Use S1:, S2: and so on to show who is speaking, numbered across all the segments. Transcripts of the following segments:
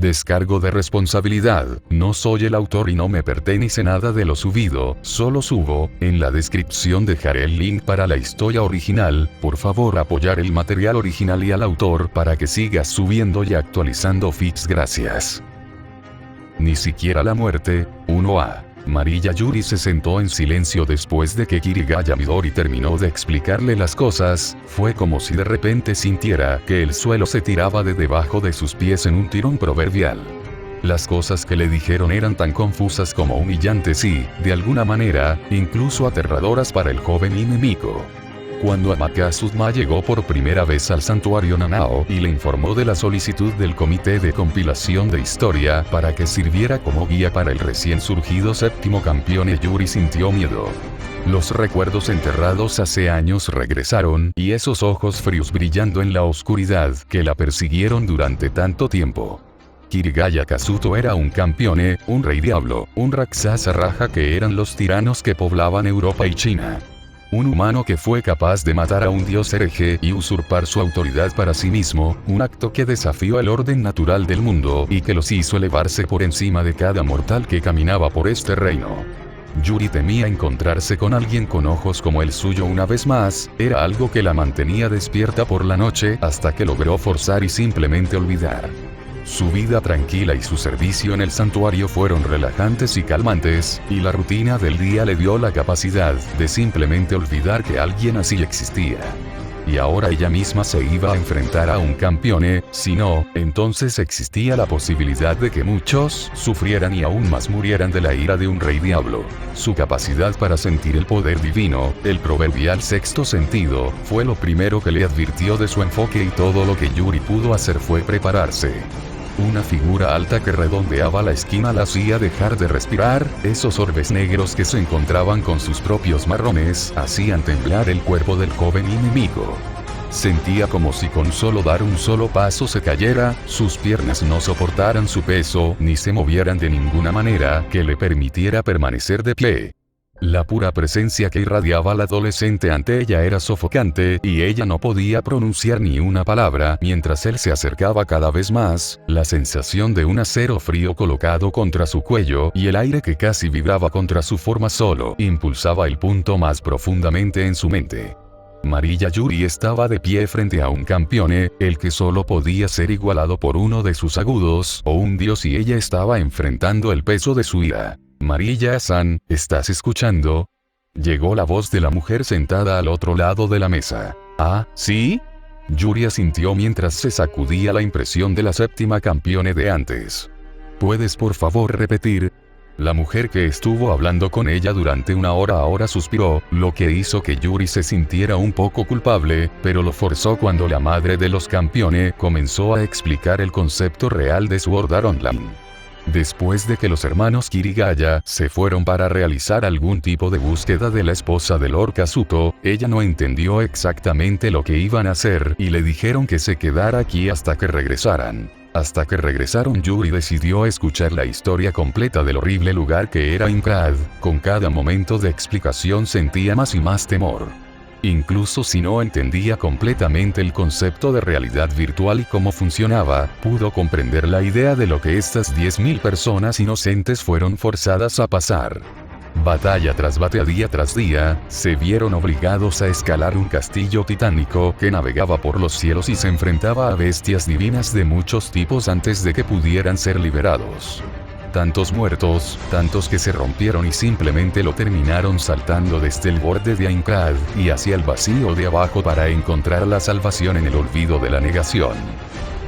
S1: Descargo de responsabilidad, no soy el autor y no me pertenece nada de lo subido, solo subo. En la descripción dejaré el link para la historia original, por favor apoyar el material original y al autor para que siga subiendo y actualizando feeds, gracias. Ni siquiera la muerte. 1A. Mariya Yuri se sentó en silencio después de que Kirigaya Midori terminó de explicarle las cosas. Fue como si de repente sintiera que el suelo se tiraba de debajo de sus pies en un tirón proverbial. Las cosas que le dijeron eran tan confusas como humillantes y, de alguna manera, incluso aterradoras para el joven enemigo. Cuando Amaka Sudma llegó por primera vez al santuario Nanao y le informó de la solicitud del comité de compilación de historia para que sirviera como guía para el recién surgido séptimo campeón, Yuri sintió miedo. Los recuerdos enterrados hace años regresaron y esos ojos fríos brillando en la oscuridad que la persiguieron durante tanto tiempo. Kirigaya Kazuto era un campeón, un rey diablo, un Raksasa Raja que eran los tiranos que poblaban Europa y China. Un humano que fue capaz de matar a un dios hereje y usurpar su autoridad para sí mismo, un acto que desafió el orden natural del mundo y que los hizo elevarse por encima de cada mortal que caminaba por este reino. Yuri temía encontrarse con alguien con ojos como el suyo una vez más, era algo que la mantenía despierta por la noche hasta que logró forzar y simplemente olvidar. Su vida tranquila y su servicio en el santuario fueron relajantes y calmantes, y la rutina del día le dio la capacidad de simplemente olvidar que alguien así existía. Y ahora ella misma se iba a enfrentar a un campeón, si no, entonces existía la posibilidad de que muchos sufrieran y aún más murieran de la ira de un rey diablo. Su capacidad para sentir el poder divino, el proverbial sexto sentido, fue lo primero que le advirtió de su enfoque y todo lo que Yuri pudo hacer fue prepararse. Una figura alta que redondeaba la esquina la hacía dejar de respirar, esos orbes negros que se encontraban con sus propios marrones hacían temblar el cuerpo del joven enemigo. Sentía como si con solo dar un solo paso se cayera, sus piernas no soportaran su peso ni se movieran de ninguna manera que le permitiera permanecer de pie. La pura presencia que irradiaba la adolescente ante ella era sofocante y ella no podía pronunciar ni una palabra mientras él se acercaba cada vez más, la sensación de un acero frío colocado contra su cuello y el aire que casi vibraba contra su forma solo impulsaba el punto más profundamente en su mente. Mariya Yuri estaba de pie frente a un campeón, el que solo podía ser igualado por uno de sus agudos o un dios y ella estaba enfrentando el peso de su ira. Mariya-san, ¿estás escuchando? Llegó la voz de la mujer sentada al otro lado de la mesa. ¿Ah, sí? Yuri asintió mientras se sacudía la impresión de la séptima campeona de antes. ¿Puedes por favor repetir? La mujer que estuvo hablando con ella durante una hora ahora suspiró, lo que hizo que Yuri se sintiera un poco culpable, pero lo forzó cuando la madre de los campeones comenzó a explicar el concepto real de Sword Art Online. Después de que los hermanos Kirigaya se fueron para realizar algún tipo de búsqueda de la esposa de Lord Kazuto, ella no entendió exactamente lo que iban a hacer y le dijeron que se quedara aquí hasta que regresaran. Hasta que regresaron, Yuri decidió escuchar la historia completa del horrible lugar que era Inkrad. Con cada momento de explicación sentía más y más temor. Incluso si no entendía completamente el concepto de realidad virtual y cómo funcionaba, pudo comprender la idea de lo que estas 10.000 personas inocentes fueron forzadas a pasar. Batalla tras batalla, día tras día, se vieron obligados a escalar un castillo titánico que navegaba por los cielos y se enfrentaba a bestias divinas de muchos tipos antes de que pudieran ser liberados. Tantos muertos, tantos que se rompieron y simplemente lo terminaron saltando desde el borde de Aincrad y hacia el vacío de abajo para encontrar la salvación en el olvido de la negación.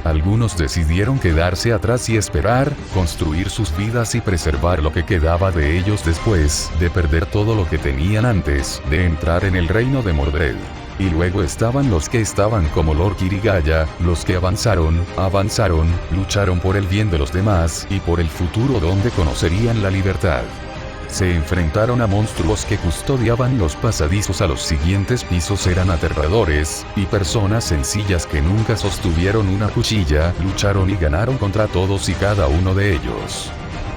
S1: Algunos decidieron quedarse atrás y esperar, construir sus vidas y preservar lo que quedaba de ellos después de perder todo lo que tenían antes de entrar en el reino de Mordred. Y luego estaban los que estaban como Lord Kirigaya, los que avanzaron, lucharon por el bien de los demás y por el futuro donde conocerían la libertad. Se enfrentaron a monstruos que custodiaban los pasadizos a los siguientes pisos, eran aterradores, y personas sencillas que nunca sostuvieron una cuchilla, lucharon y ganaron contra todos y cada uno de ellos.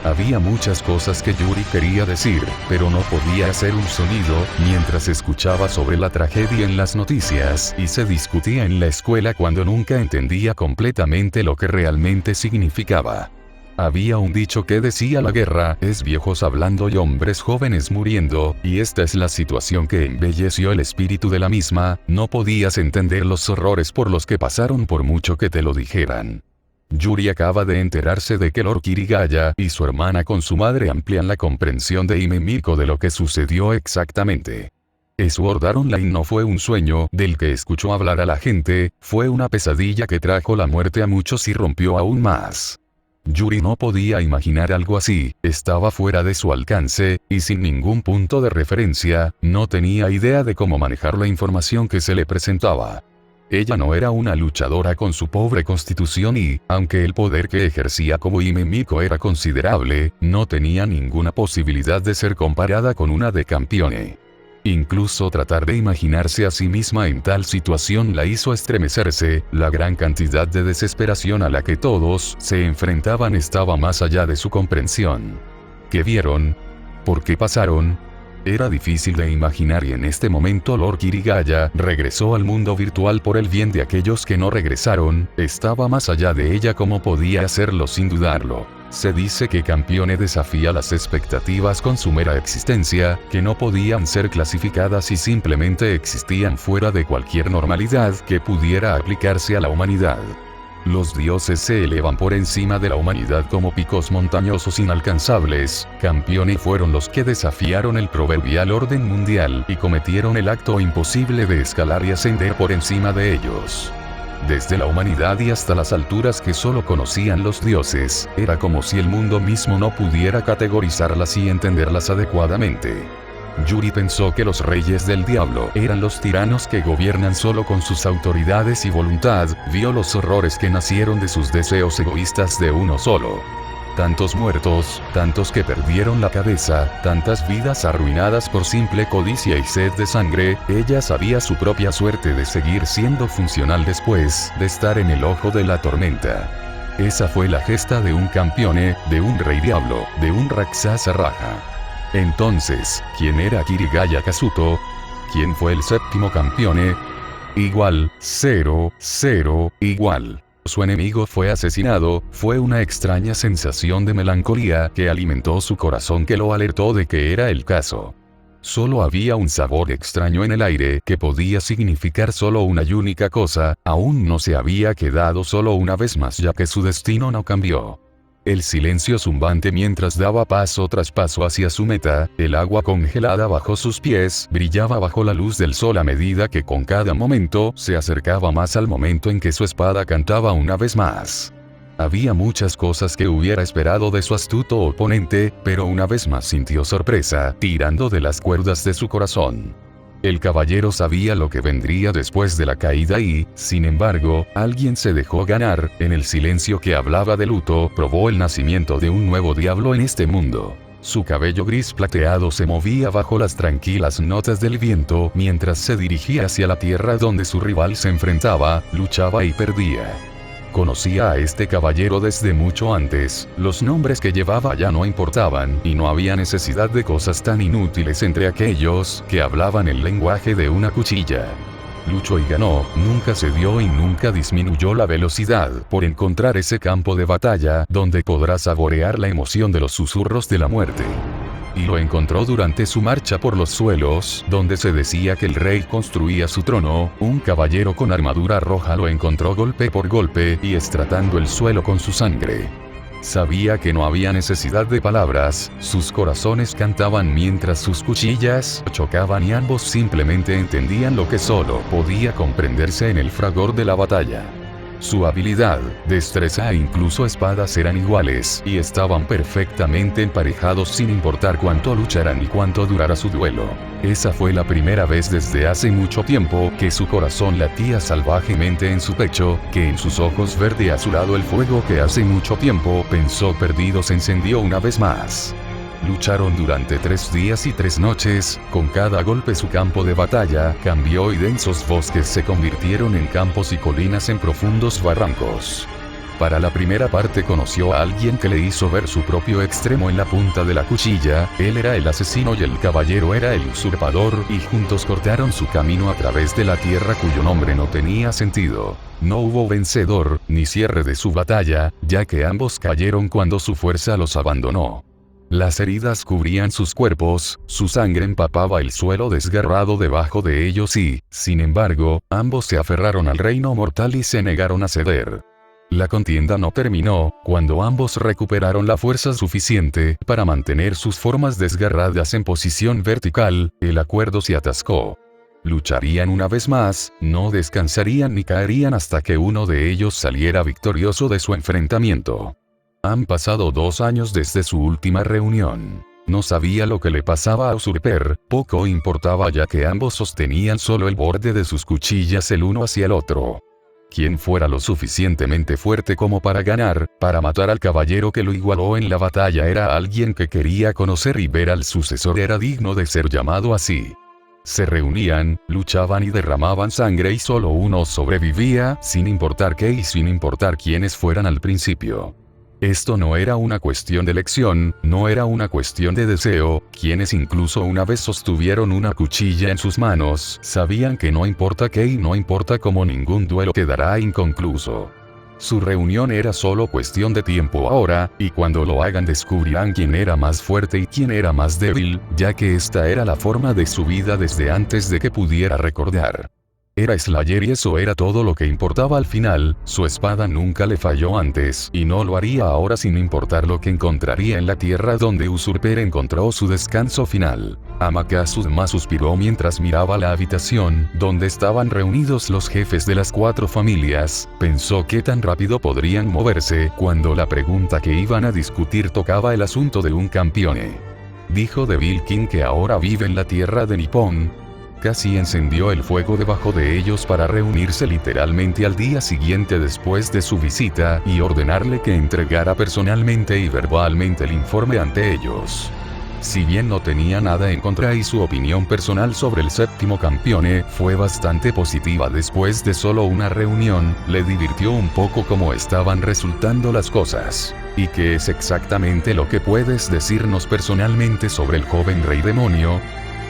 S1: Había muchas cosas que Yuri quería decir, pero no podía hacer un sonido, mientras escuchaba sobre la tragedia en las noticias y se discutía en la escuela cuando nunca entendía completamente lo que realmente significaba. Había un dicho que decía: la guerra es viejos hablando y hombres jóvenes muriendo, y esta es la situación que embelleció el espíritu de la misma. No podías entender los horrores por los que pasaron por mucho que te lo dijeran. Yuri acaba de enterarse de que Lord Kirigaya y su hermana con su madre amplían la comprensión de Himemiko de lo que sucedió exactamente. Sword Art Online no fue un sueño del que escuchó hablar a la gente, fue una pesadilla que trajo la muerte a muchos y rompió aún más. Yuri no podía imaginar algo así, estaba fuera de su alcance, y sin ningún punto de referencia, no tenía idea de cómo manejar la información que se le presentaba. Ella no era una luchadora con su pobre constitución y, aunque el poder que ejercía como Himemiko era considerable, no tenía ninguna posibilidad de ser comparada con una de Campione. Incluso tratar de imaginarse a sí misma en tal situación la hizo estremecerse. La gran cantidad de desesperación a la que todos se enfrentaban estaba más allá de su comprensión. ¿Qué vieron? ¿Por qué pasaron? Era difícil de imaginar y en este momento Lord Kirigaya regresó al mundo virtual por el bien de aquellos que no regresaron, estaba más allá de ella como podía hacerlo sin dudarlo. Se dice que Campione desafía las expectativas con su mera existencia, que no podían ser clasificadas y simplemente existían fuera de cualquier normalidad que pudiera aplicarse a la humanidad. Los dioses se elevan por encima de la humanidad como picos montañosos inalcanzables. Campione fueron los que desafiaron el proverbial orden mundial y cometieron el acto imposible de escalar y ascender por encima de ellos. Desde la humanidad y hasta las alturas que solo conocían los dioses, era como si el mundo mismo no pudiera categorizarlas y entenderlas adecuadamente. Yuri pensó que los reyes del diablo eran los tiranos que gobiernan solo con sus autoridades y voluntad, vio los horrores que nacieron de sus deseos egoístas de uno solo. Tantos muertos, tantos que perdieron la cabeza, tantas vidas arruinadas por simple codicia y sed de sangre. Ella sabía su propia suerte de seguir siendo funcional después de estar en el ojo de la tormenta. Esa fue la gesta de un Campione, de un rey diablo, de un Raksasa Raja. Entonces, ¿quién era Kirigaya Kazuto? ¿Quién fue el séptimo Campione? Igual, 0, 0, igual. Su enemigo fue asesinado. Fue una extraña sensación de melancolía que alimentó su corazón que lo alertó de que era el caso. Solo había un sabor extraño en el aire que podía significar solo una y única cosa: aún no se había quedado solo una vez más ya que su destino no cambió. El silencio zumbante mientras daba paso tras paso hacia su meta, el agua congelada bajo sus pies, brillaba bajo la luz del sol a medida que con cada momento se acercaba más al momento en que su espada cantaba una vez más. Había muchas cosas que hubiera esperado de su astuto oponente, pero una vez más sintió sorpresa, tirando de las cuerdas de su corazón. El caballero sabía lo que vendría después de la caída y, sin embargo, alguien se dejó ganar. En el silencio que hablaba de luto, probó el nacimiento de un nuevo diablo en este mundo. Su cabello gris plateado se movía bajo las tranquilas notas del viento mientras se dirigía hacia la tierra donde su rival se enfrentaba, luchaba y perdía. Conocía a este caballero desde mucho antes, los nombres que llevaba ya no importaban, y no había necesidad de cosas tan inútiles entre aquellos que hablaban el lenguaje de una cuchilla. Luchó y ganó, nunca cedió y nunca disminuyó la velocidad por encontrar ese campo de batalla donde podrá saborear la emoción de los susurros de la muerte. Y lo encontró durante su marcha por los suelos, donde se decía que el rey construía su trono. Un caballero con armadura roja lo encontró golpe por golpe y estratando el suelo con su sangre. Sabía que no había necesidad de palabras, sus corazones cantaban mientras sus cuchillas chocaban y ambos simplemente entendían lo que solo podía comprenderse en el fragor de la batalla. Su habilidad, destreza e incluso espadas eran iguales y estaban perfectamente emparejados sin importar cuánto lucharan y cuánto durara su duelo. Esa fue la primera vez desde hace mucho tiempo que su corazón latía salvajemente en su pecho, que en sus ojos verde azulado el fuego que hace mucho tiempo pensó perdido se encendió una vez más. Lucharon durante 3 días y 3 noches, con cada golpe su campo de batalla cambió y densos bosques se convirtieron en campos y colinas en profundos barrancos. Para la primera parte conoció a alguien que le hizo ver su propio extremo en la punta de la cuchilla, él era el asesino y el caballero era el usurpador, y juntos cortaron su camino a través de la tierra cuyo nombre no tenía sentido. No hubo vencedor, ni cierre de su batalla, ya que ambos cayeron cuando su fuerza los abandonó. Las heridas cubrían sus cuerpos, su sangre empapaba el suelo desgarrado debajo de ellos y, sin embargo, ambos se aferraron al reino mortal y se negaron a ceder. La contienda no terminó, cuando ambos recuperaron la fuerza suficiente para mantener sus formas desgarradas en posición vertical, el acuerdo se atascó. Lucharían una vez más, no descansarían ni caerían hasta que uno de ellos saliera victorioso de su enfrentamiento. Han pasado 2 años desde su última reunión. No sabía lo que le pasaba a Usurper, poco importaba ya que ambos sostenían solo el borde de sus cuchillas el uno hacia el otro. Quien fuera lo suficientemente fuerte como para ganar, para matar al caballero que lo igualó en la batalla era alguien que quería conocer y ver al sucesor era digno de ser llamado así. Se reunían, luchaban y derramaban sangre y solo uno sobrevivía, sin importar qué y sin importar quiénes fueran al principio. Esto no era una cuestión de elección, no era una cuestión de deseo, quienes incluso una vez sostuvieron una cuchilla en sus manos, sabían que no importa qué y no importa cómo ningún duelo quedará inconcluso. Su reunión era solo cuestión de tiempo ahora, y cuando lo hagan descubrirán quién era más fuerte y quién era más débil, ya que esta era la forma de su vida desde antes de que pudiera recordar. Era Slayer y eso era todo lo que importaba al final, su espada nunca le falló antes, y no lo haría ahora sin importar lo que encontraría en la tierra donde Usurper encontró su descanso final. Amakazuma suspiró mientras miraba la habitación, donde estaban reunidos los jefes de las 4 familias, pensó qué tan rápido podrían moverse, cuando la pregunta que iban a discutir tocaba el asunto de un campeone. Dijo de Vilkin que ahora vive en la tierra de Nippon. Casi encendió el fuego debajo de ellos para reunirse literalmente al día siguiente después de su visita y ordenarle que entregara personalmente y verbalmente el informe ante ellos. Si bien no tenía nada en contra y su opinión personal sobre el séptimo campeone fue bastante positiva después de solo una reunión, le divirtió un poco cómo estaban resultando las cosas. ¿Y qué es exactamente lo que puedes decirnos personalmente sobre el joven rey demonio?,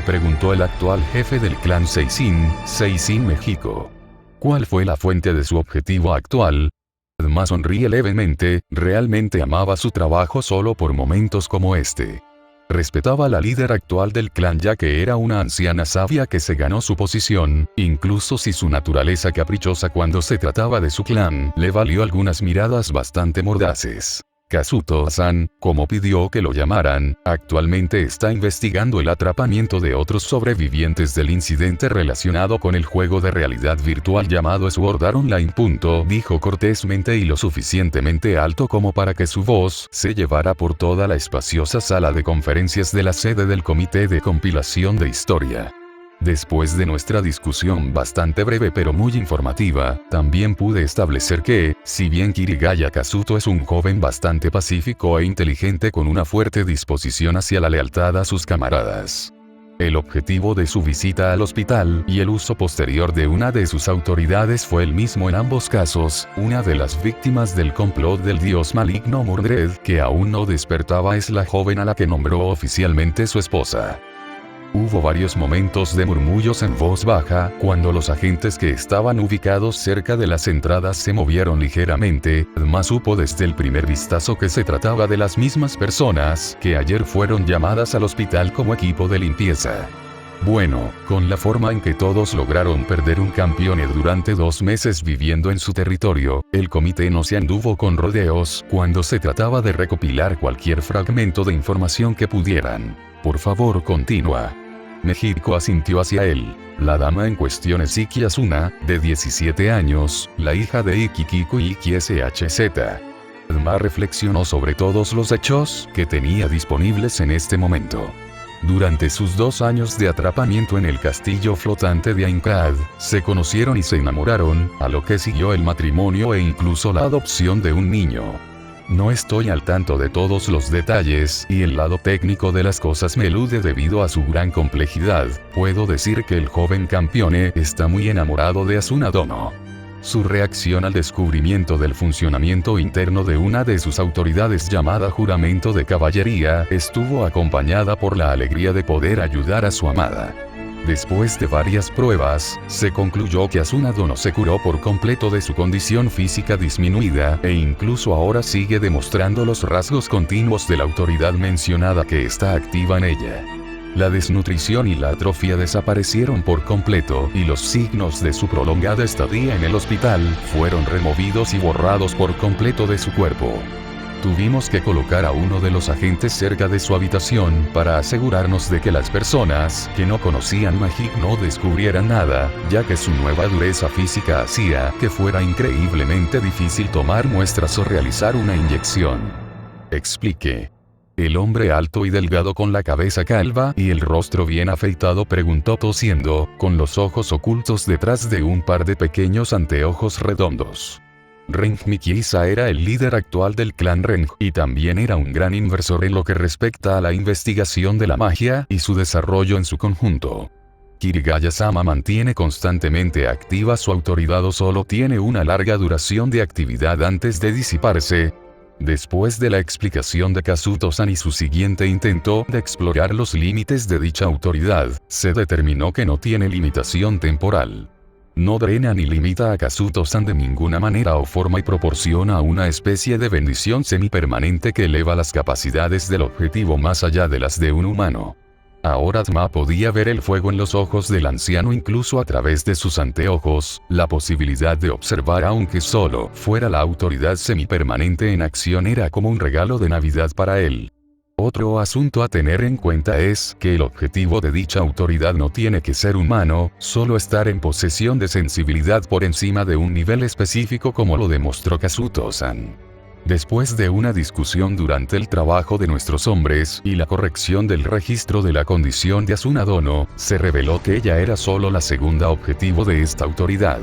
S1: preguntó el actual jefe del clan Seisin México. ¿Cuál fue la fuente de su objetivo actual? Además sonríe levemente, realmente amaba su trabajo solo por momentos como este. Respetaba a la líder actual del clan ya que era una anciana sabia que se ganó su posición, incluso si su naturaleza caprichosa cuando se trataba de su clan le valió algunas miradas bastante mordaces. Kazuto-san, como pidió que lo llamaran, actualmente está investigando el atrapamiento de otros sobrevivientes del incidente relacionado con el juego de realidad virtual llamado Sword Art Online. Dijo cortésmente y lo suficientemente alto como para que su voz se llevara por toda la espaciosa sala de conferencias de la sede del Comité de Compilación de Historia. Después de nuestra discusión bastante breve pero muy informativa, también pude establecer que, si bien Kirigaya Kazuto es un joven bastante pacífico e inteligente con una fuerte disposición hacia la lealtad a sus camaradas. El objetivo de su visita al hospital y el uso posterior de una de sus autoridades fue el mismo en ambos casos, una de las víctimas del complot del dios maligno Mordred que aún no despertaba es la joven a la que nombró oficialmente su esposa. Hubo varios momentos de murmullos en voz baja, cuando los agentes que estaban ubicados cerca de las entradas se movieron ligeramente, mas supo desde el primer vistazo que se trataba de las mismas personas que ayer fueron llamadas al hospital como equipo de limpieza. Bueno, con la forma en que todos lograron perder un campeón durante 2 meses viviendo en su territorio, el comité no se anduvo con rodeos cuando se trataba de recopilar cualquier fragmento de información que pudieran. Por favor, continúa. México asintió hacia él. La dama en cuestión es Iki Asuna, de 17 años, la hija de Ikikiku Iki SHZ. Además reflexionó sobre todos los hechos que tenía disponibles en este momento. Durante sus 2 años de atrapamiento en el castillo flotante de Aincrad, se conocieron y se enamoraron, a lo que siguió el matrimonio e incluso la adopción de un niño. No estoy al tanto de todos los detalles y el lado técnico de las cosas me elude debido a su gran complejidad. Puedo decir que el joven campeone está muy enamorado de Asuna Dono. Su reacción al descubrimiento del funcionamiento interno de una de sus autoridades llamada juramento de caballería estuvo acompañada por la alegría de poder ayudar a su amada. Después de varias pruebas, se concluyó que Asuna Dono se curó por completo de su condición física disminuida, e incluso ahora sigue demostrando los rasgos continuos de la autoridad mencionada que está activa en ella. La desnutrición y la atrofia desaparecieron por completo, y los signos de su prolongada estadía en el hospital fueron removidos y borrados por completo de su cuerpo. Tuvimos que colocar a uno de los agentes cerca de su habitación para asegurarnos de que las personas que no conocían Magic no descubrieran nada, ya que su nueva dureza física hacía que fuera increíblemente difícil tomar muestras o realizar una inyección. Explique. El hombre alto y delgado con la cabeza calva y el rostro bien afeitado preguntó tosiendo, con los ojos ocultos detrás de un par de pequeños anteojos redondos. Reng Mikisa era el líder actual del clan Reng y también era un gran inversor en lo que respecta a la investigación de la magia y su desarrollo en su conjunto. Kirigaya-sama mantiene constantemente activa su autoridad o solo tiene una larga duración de actividad antes de disiparse. Después de la explicación de Kazuto-san y su siguiente intento de explorar los límites de dicha autoridad, se determinó que no tiene limitación temporal. No drena ni limita a Kazuto-san de ninguna manera o forma y proporciona una especie de bendición semipermanente que eleva las capacidades del objetivo más allá de las de un humano. Ahora Tma podía ver el fuego en los ojos del anciano incluso a través de sus anteojos, la posibilidad de observar aunque solo fuera la autoridad semipermanente en acción era como un regalo de Navidad para él. Otro asunto a tener en cuenta es que el objetivo de dicha autoridad no tiene que ser humano, solo estar en posesión de sensibilidad por encima de un nivel específico como lo demostró Kazuto-san. Después de una discusión durante el trabajo de nuestros hombres y la corrección del registro de la condición de Asuna Dono, se reveló que ella era solo la segunda objetivo de esta autoridad.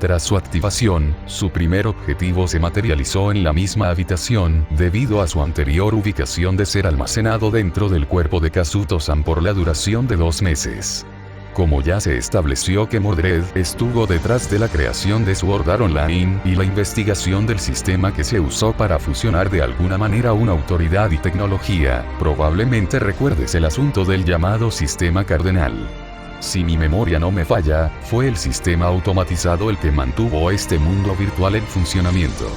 S1: Tras su activación, su primer objetivo se materializó en la misma habitación, debido a su anterior ubicación de ser almacenado dentro del cuerpo de Kazuto-san por la duración de 2 meses. Como ya se estableció que Mordred estuvo detrás de la creación de Sword Art Online y la investigación del sistema que se usó para fusionar de alguna manera una autoridad y tecnología, probablemente recuerdes el asunto del llamado sistema cardenal. Si mi memoria no me falla, fue el sistema automatizado el que mantuvo este mundo virtual en funcionamiento.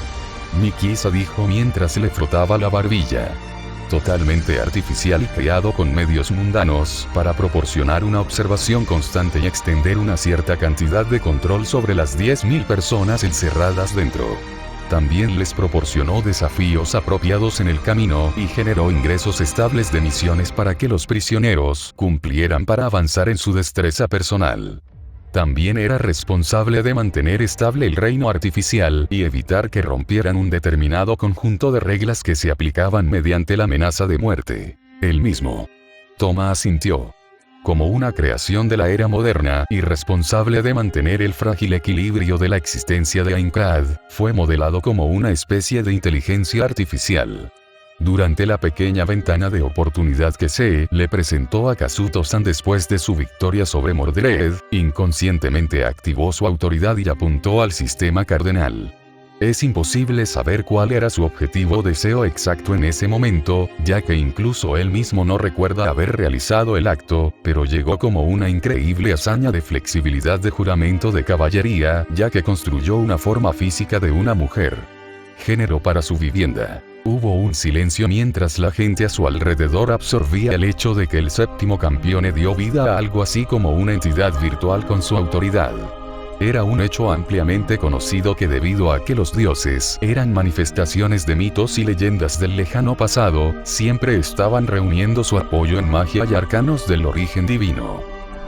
S1: Mikisa dijo mientras le frotaba la barbilla. Totalmente artificial y creado con medios mundanos, para proporcionar una observación constante y extender una cierta cantidad de control sobre las 10.000 personas encerradas dentro. También les proporcionó desafíos apropiados en el camino y generó ingresos estables de misiones para que los prisioneros cumplieran para avanzar en su destreza personal. También era responsable de mantener estable el reino artificial y evitar que rompieran un determinado conjunto de reglas que se aplicaban mediante la amenaza de muerte. Él mismo. Toma asintió. Como una creación de la era moderna y responsable de mantener el frágil equilibrio de la existencia de Aincrad, fue modelado como una especie de inteligencia artificial. Durante la pequeña ventana de oportunidad que se le presentó a Kazuto-san después de su victoria sobre Mordred, inconscientemente activó su autoridad y apuntó al sistema cardenal. Es imposible saber cuál era su objetivo o deseo exacto en ese momento, ya que incluso él mismo no recuerda haber realizado el acto, pero llegó como una increíble hazaña de flexibilidad de juramento de caballería, ya que construyó una forma física de una mujer. Género para su vivienda. Hubo un silencio mientras la gente a su alrededor absorbía el hecho de que el séptimo campeón dio vida a algo así como una entidad virtual con su autoridad. Era un hecho ampliamente conocido que debido a que los dioses eran manifestaciones de mitos y leyendas del lejano pasado, siempre estaban reuniendo su apoyo en magia y arcanos del origen divino.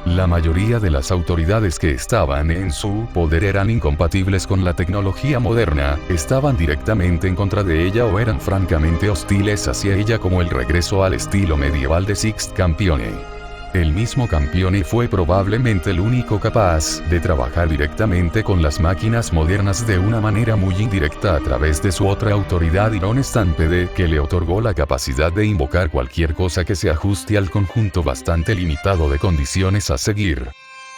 S1: La mayoría de las autoridades que estaban en su poder eran incompatibles con la tecnología moderna, estaban directamente en contra de ella o eran francamente hostiles hacia ella, como el regreso al estilo medieval de Sixth Campione. El mismo Campione fue probablemente el único capaz de trabajar directamente con las máquinas modernas de una manera muy indirecta a través de su otra autoridad Iron Stampede, que le otorgó la capacidad de invocar cualquier cosa que se ajuste al conjunto bastante limitado de condiciones a seguir.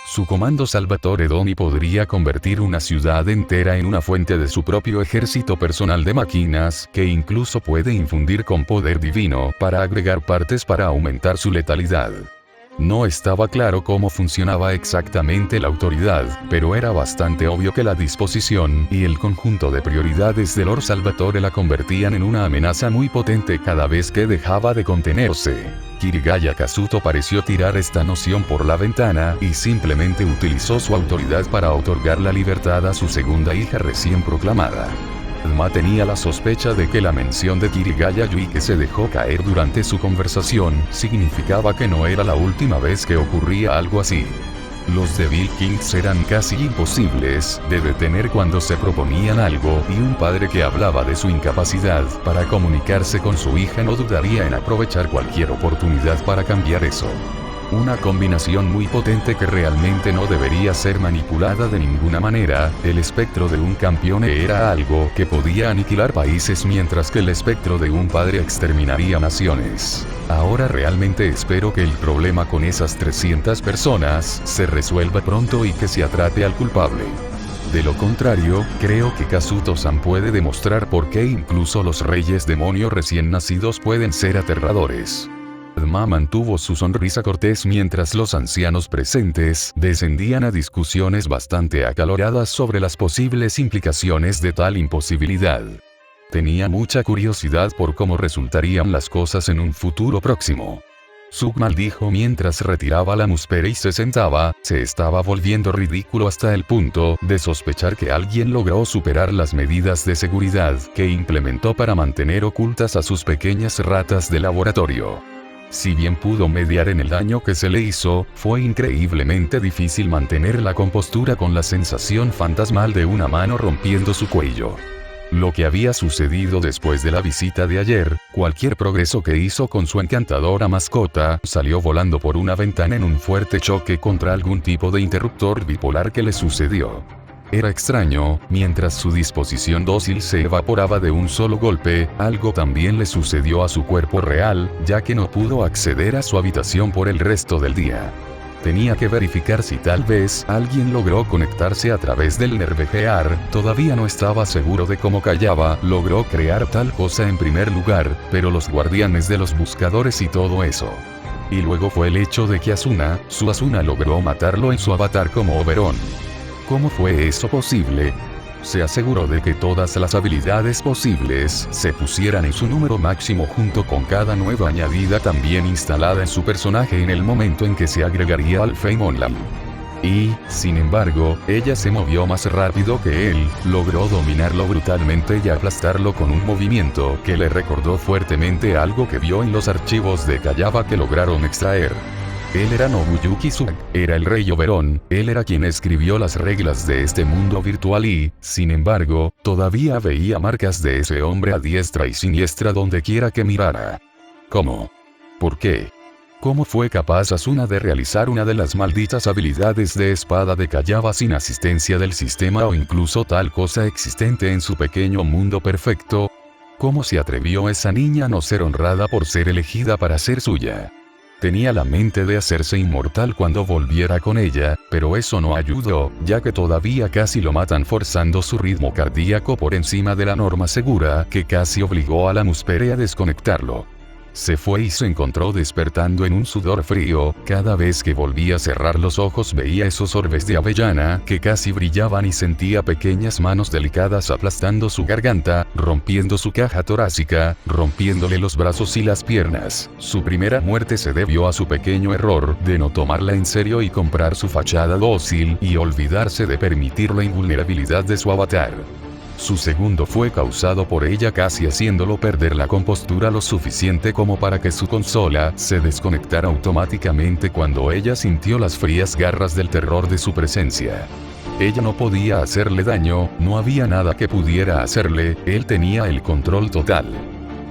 S1: Su comando Salvatore Doni podría convertir una ciudad entera en una fuente de su propio ejército personal de máquinas, que incluso puede infundir con poder divino para agregar partes para aumentar su letalidad. No estaba claro cómo funcionaba exactamente la autoridad, pero era bastante obvio que la disposición y el conjunto de prioridades de Lord Salvatore la convertían en una amenaza muy potente cada vez que dejaba de contenerse. Kirigaya Kazuto pareció tirar esta noción por la ventana y simplemente utilizó su autoridad para otorgar la libertad a su segunda hija recién proclamada. Ma tenía la sospecha de que la mención de Kirigaya Yui que se dejó caer durante su conversación significaba que no era la última vez que ocurría algo así. Los Devil Kings eran casi imposibles de detener cuando se proponían algo, y un padre que hablaba de su incapacidad para comunicarse con su hija no dudaría en aprovechar cualquier oportunidad para cambiar eso. Una combinación muy potente que realmente no debería ser manipulada de ninguna manera. El espectro de un campeón era algo que podía aniquilar países mientras que el espectro de un padre exterminaría naciones. Ahora realmente espero que el problema con esas 300 personas se resuelva pronto y que se atrape al culpable. De lo contrario, creo que Kazuto-san puede demostrar por qué incluso los reyes demonios recién nacidos pueden ser aterradores. Ma mantuvo su sonrisa cortés mientras los ancianos presentes descendían a discusiones bastante acaloradas sobre las posibles implicaciones de tal imposibilidad. Tenía mucha curiosidad por cómo resultarían las cosas en un futuro próximo. Suk maldijo mientras retiraba la muspera y se sentaba, se estaba volviendo ridículo hasta el punto de sospechar que alguien logró superar las medidas de seguridad que implementó para mantener ocultas a sus pequeñas ratas de laboratorio. Si bien pudo mediar en el daño que se le hizo, fue increíblemente difícil mantener la compostura con la sensación fantasmal de una mano rompiendo su cuello. Lo que había sucedido después de la visita de ayer, cualquier progreso que hizo con su encantadora mascota, salió volando por una ventana en un fuerte choque contra algún tipo de interruptor bipolar que le sucedió. Era extraño, mientras su disposición dócil se evaporaba de un solo golpe, algo también le sucedió a su cuerpo real, ya que no pudo acceder a su habitación por el resto del día. Tenía que verificar si tal vez alguien logró conectarse a través del nervegear, todavía no estaba seguro de cómo Kayaba logró crear tal cosa en primer lugar, pero los guardianes de los buscadores y todo eso. Y luego fue el hecho de que su Asuna logró matarlo en su avatar como Oberon. ¿Cómo fue eso posible? Se aseguró de que todas las habilidades posibles se pusieran en su número máximo junto con cada nueva añadida también instalada en su personaje en el momento en que se agregaría al Fame Online. Y, sin embargo, ella se movió más rápido que él, logró dominarlo brutalmente y aplastarlo con un movimiento que le recordó fuertemente algo que vio en los archivos de Kayaba que lograron extraer. Él era Nobuyuki Suk, era el rey Oberon, él era quien escribió las reglas de este mundo virtual y, sin embargo, todavía veía marcas de ese hombre a diestra y siniestra donde quiera que mirara. ¿Cómo? ¿Por qué? ¿Cómo fue capaz Asuna de realizar una de las malditas habilidades de espada de Kayaba sin asistencia del sistema o incluso tal cosa existente en su pequeño mundo perfecto? ¿Cómo se atrevió esa niña a no ser honrada por ser elegida para ser suya? Tenía la mente de hacerse inmortal cuando volviera con ella, pero eso no ayudó, ya que todavía casi lo matan forzando su ritmo cardíaco por encima de la norma segura que casi obligó a la muspere a desconectarlo. Se fue y se encontró despertando en un sudor frío, cada vez que volvía a cerrar los ojos veía esos orbes de avellana que casi brillaban y sentía pequeñas manos delicadas aplastando su garganta, rompiendo su caja torácica, rompiéndole los brazos y las piernas. Su primera muerte se debió a su pequeño error de no tomarla en serio y comprar su fachada dócil y olvidarse de permitir la invulnerabilidad de su avatar. Su segundo fue causado por ella casi haciéndolo perder la compostura lo suficiente como para que su consola se desconectara automáticamente cuando ella sintió las frías garras del terror de su presencia. Ella no podía hacerle daño, no había nada que pudiera hacerle, él tenía el control total.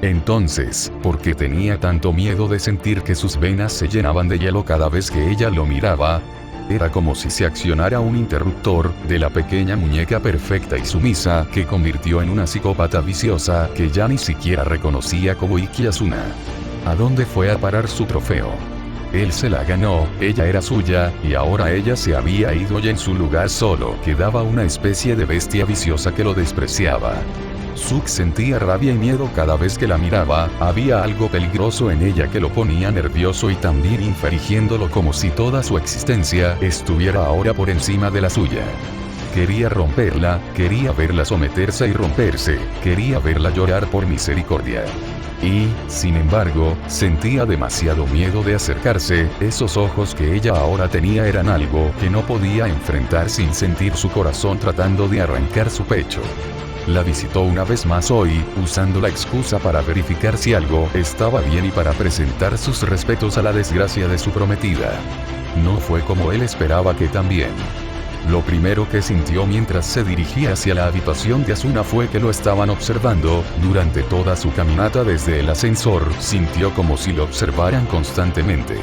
S1: Entonces, ¿por qué tenía tanto miedo de sentir que sus venas se llenaban de hielo cada vez que ella lo miraba? Era como si se accionara un interruptor de la pequeña muñeca perfecta y sumisa que convirtió en una psicópata viciosa que ya ni siquiera reconocía Kobuiki Asuna. ¿A dónde fue a parar su trofeo? Él se la ganó, ella era suya, y ahora ella se había ido y en su lugar solo quedaba una especie de bestia viciosa que lo despreciaba. Suk sentía rabia y miedo cada vez que la miraba, había algo peligroso en ella que lo ponía nervioso y también infringiéndolo como si toda su existencia estuviera ahora por encima de la suya. Quería romperla, quería verla someterse y romperse, quería verla llorar por misericordia. Y, sin embargo, sentía demasiado miedo de acercarse, esos ojos que ella ahora tenía eran algo que no podía enfrentar sin sentir su corazón tratando de arrancar su pecho. La visitó una vez más hoy, usando la excusa para verificar si algo estaba bien y para presentar sus respetos a la desgracia de su prometida. No fue como él esperaba que también. Lo primero que sintió mientras se dirigía hacia la habitación de Asuna fue que lo estaban observando. Durante toda su caminata desde el ascensor, sintió como si lo observaran constantemente.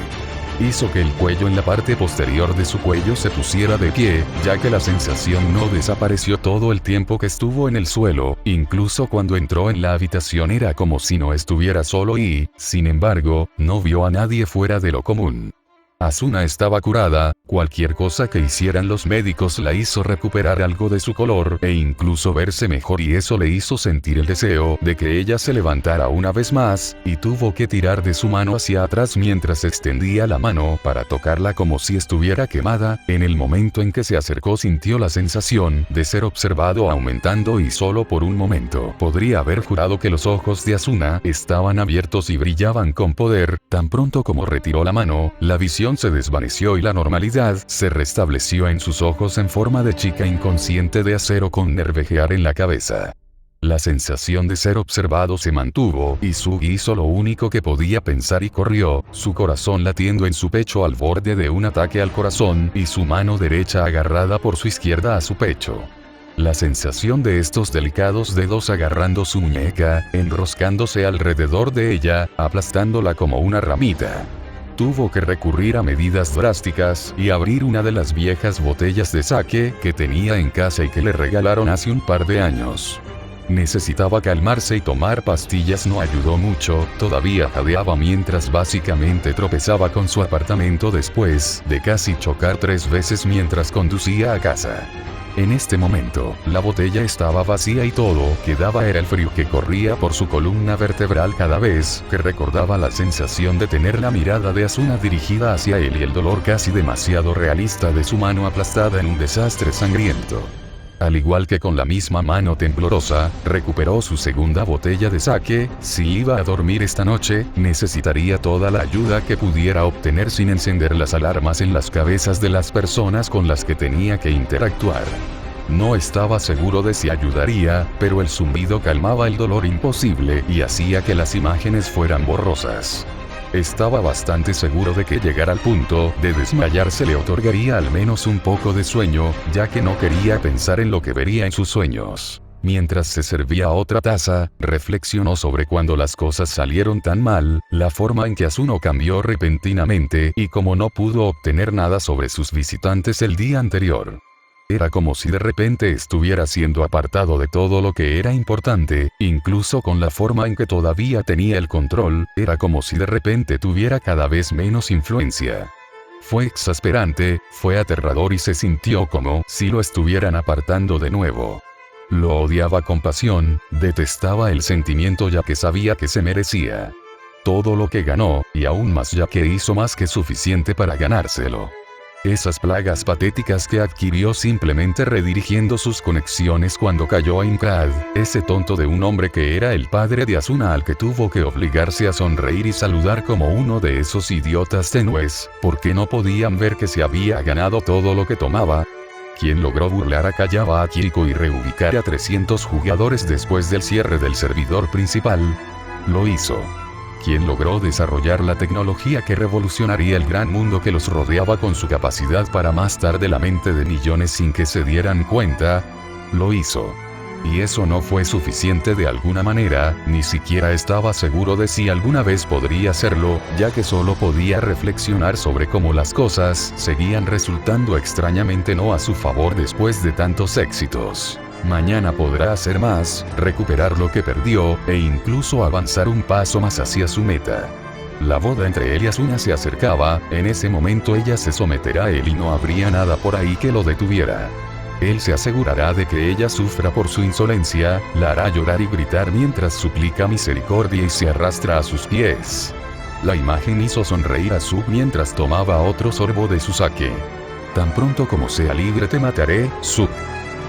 S1: Hizo que el cuello en la parte posterior de su cuello se pusiera de pie, ya que la sensación no desapareció todo el tiempo que estuvo en el suelo, incluso cuando entró en la habitación era como si no estuviera solo y, sin embargo, no vio a nadie fuera de lo común. Asuna estaba curada, cualquier cosa que hicieran los médicos la hizo recuperar algo de su color e incluso verse mejor y eso le hizo sentir el deseo de que ella se levantara una vez más, y tuvo que tirar de su mano hacia atrás mientras extendía la mano para tocarla como si estuviera quemada. En el momento en que se acercó sintió la sensación de ser observado aumentando y solo por un momento podría haber jurado que los ojos de Asuna estaban abiertos y brillaban con poder. Tan pronto como retiró la mano, la visión se desvaneció y la normalidad se restableció en sus ojos en forma de chica inconsciente de acero con nervejear en la cabeza. La sensación de ser observado se mantuvo y Sugi hizo lo único que podía pensar y corrió, su corazón latiendo en su pecho al borde de un ataque al corazón y su mano derecha agarrada por su izquierda a su pecho. La sensación de estos delicados dedos agarrando su muñeca, enroscándose alrededor de ella, aplastándola como una ramita. Tuvo que recurrir a medidas drásticas y abrir una de las viejas botellas de sake que tenía en casa y que le regalaron hace un par de años. Necesitaba calmarse y tomar pastillas no ayudó mucho, todavía jadeaba mientras básicamente tropezaba con su apartamento después de casi chocar 3 veces mientras conducía a casa. En este momento, la botella estaba vacía y todo que daba era el frío que corría por su columna vertebral cada vez que recordaba la sensación de tener la mirada de Asuna dirigida hacia él y el dolor casi demasiado realista de su mano aplastada en un desastre sangriento. Al igual que con la misma mano temblorosa, recuperó su segunda botella de sake. Si iba a dormir esta noche, necesitaría toda la ayuda que pudiera obtener sin encender las alarmas en las cabezas de las personas con las que tenía que interactuar. No estaba seguro de si ayudaría, pero el zumbido calmaba el dolor imposible y hacía que las imágenes fueran borrosas. Estaba bastante seguro de que llegar al punto de desmayarse le otorgaría al menos un poco de sueño, ya que no quería pensar en lo que vería en sus sueños. Mientras se servía otra taza, reflexionó sobre cuando las cosas salieron tan mal, la forma en que Asuno cambió repentinamente y cómo no pudo obtener nada sobre sus visitantes el día anterior. Era como si de repente estuviera siendo apartado de todo lo que era importante, incluso con la forma en que todavía tenía el control, era como si de repente tuviera cada vez menos influencia. Fue exasperante, fue aterrador y se sintió como si lo estuvieran apartando de nuevo. Lo odiaba con pasión, detestaba el sentimiento ya que sabía que se merecía todo lo que ganó, y aún más ya que hizo más que suficiente para ganárselo. Esas plagas patéticas que adquirió simplemente redirigiendo sus conexiones cuando cayó a Inkrad, ese tonto de un hombre que era el padre de Asuna al que tuvo que obligarse a sonreír y saludar como uno de esos idiotas tenues, porque no podían ver que se había ganado todo lo que tomaba. Quien logró burlar a Kayawa Akihiko y reubicar a 300 jugadores después del cierre del servidor principal. Lo hizo. Quien logró desarrollar la tecnología que revolucionaría el gran mundo que los rodeaba con su capacidad para más tarde la mente de millones sin que se dieran cuenta. Lo hizo. Y eso no fue suficiente de alguna manera, ni siquiera estaba seguro de si alguna vez podría hacerlo, ya que solo podía reflexionar sobre cómo las cosas seguían resultando extrañamente no a su favor después de tantos éxitos. Mañana podrá hacer más, recuperar lo que perdió, e incluso avanzar un paso más hacia su meta. La boda entre él y Asuna se acercaba, en ese momento ella se someterá a él y no habría nada por ahí que lo detuviera. Él se asegurará de que ella sufra por su insolencia, la hará llorar y gritar mientras suplica misericordia y se arrastra a sus pies. La imagen hizo sonreír a Sub mientras tomaba otro sorbo de su sake. Tan pronto como sea libre te mataré, Sub.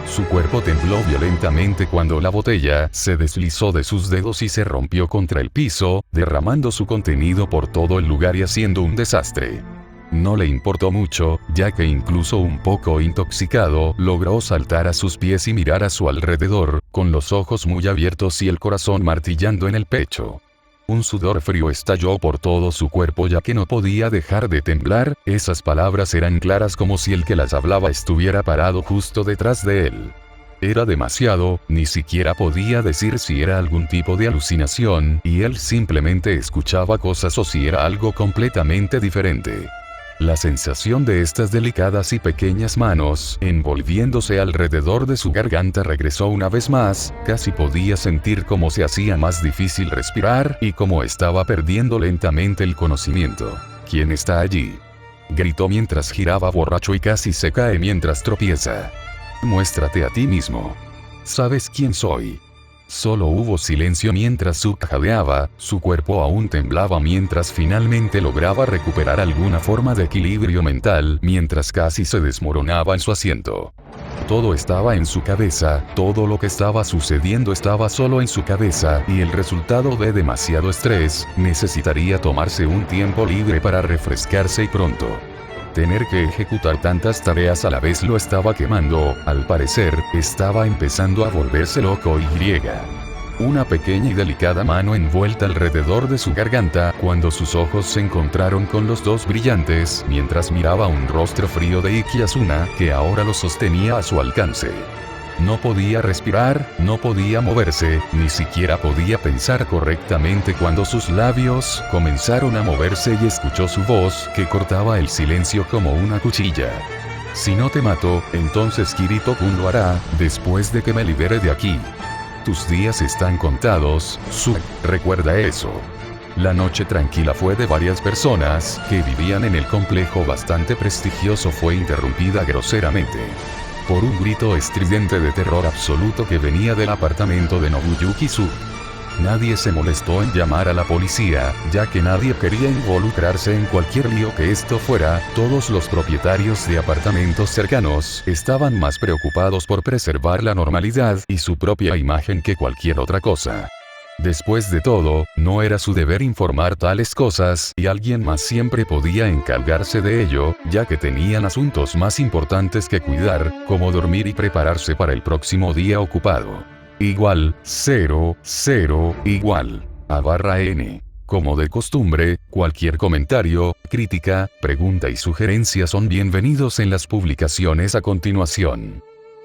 S1: Su cuerpo tembló violentamente cuando la botella se deslizó de sus dedos y se rompió contra el piso, derramando su contenido por todo el lugar y haciendo un desastre. No le importó mucho, ya que incluso un poco intoxicado, logró saltar a sus pies y mirar a su alrededor, con los ojos muy abiertos y el corazón martillando en el pecho. Un sudor frío estalló por todo su cuerpo ya que no podía dejar de temblar, esas palabras eran claras como si el que las hablaba estuviera parado justo detrás de él. Era demasiado, ni siquiera podía decir si era algún tipo de alucinación, y él simplemente escuchaba cosas o si era algo completamente diferente. La sensación de estas delicadas y pequeñas manos, envolviéndose alrededor de su garganta regresó una vez más, casi podía sentir cómo se hacía más difícil respirar y cómo estaba perdiendo lentamente el conocimiento. ¿Quién está allí?, gritó mientras giraba borracho y casi se cae mientras tropieza. Muéstrate a ti mismo. ¿Sabes quién soy? Solo hubo silencio mientras Sub jadeaba, su cuerpo aún temblaba mientras finalmente lograba recuperar alguna forma de equilibrio mental mientras casi se desmoronaba en su asiento. Todo estaba en su cabeza, todo lo que estaba sucediendo estaba solo en su cabeza y el resultado de demasiado estrés, necesitaría tomarse un tiempo libre para refrescarse y pronto. Tener que ejecutar tantas tareas a la vez lo estaba quemando, al parecer, estaba empezando a volverse loco y una pequeña y delicada mano envuelta alrededor de su garganta cuando sus ojos se encontraron con los dos brillantes mientras miraba un rostro frío de Iki Asuna que ahora lo sostenía a su alcance. No podía respirar, no podía moverse, ni siquiera podía pensar correctamente cuando sus labios comenzaron a moverse y escuchó su voz que cortaba el silencio como una cuchilla. Si no te mato, entonces Kirito-kun lo hará, después de que me libere de aquí. Tus días están contados, Sub, recuerda eso. La noche tranquila fue de varias personas que vivían en el complejo bastante prestigioso fue interrumpida groseramente por un grito estridente de terror absoluto que venía del apartamento de Nobuyuki Sub. Nadie se molestó en llamar a la policía, ya que nadie quería involucrarse en cualquier lío que esto fuera, todos los propietarios de apartamentos cercanos estaban más preocupados por preservar la normalidad y su propia imagen que cualquier otra cosa. Después de todo, no era su deber informar tales cosas y alguien más siempre podía encargarse de ello, ya que tenían asuntos más importantes que cuidar, como dormir y prepararse para el próximo día ocupado. Igual, 0, 0, igual, A/N. Como de costumbre, cualquier comentario, crítica, pregunta y sugerencia son bienvenidos en las publicaciones a continuación.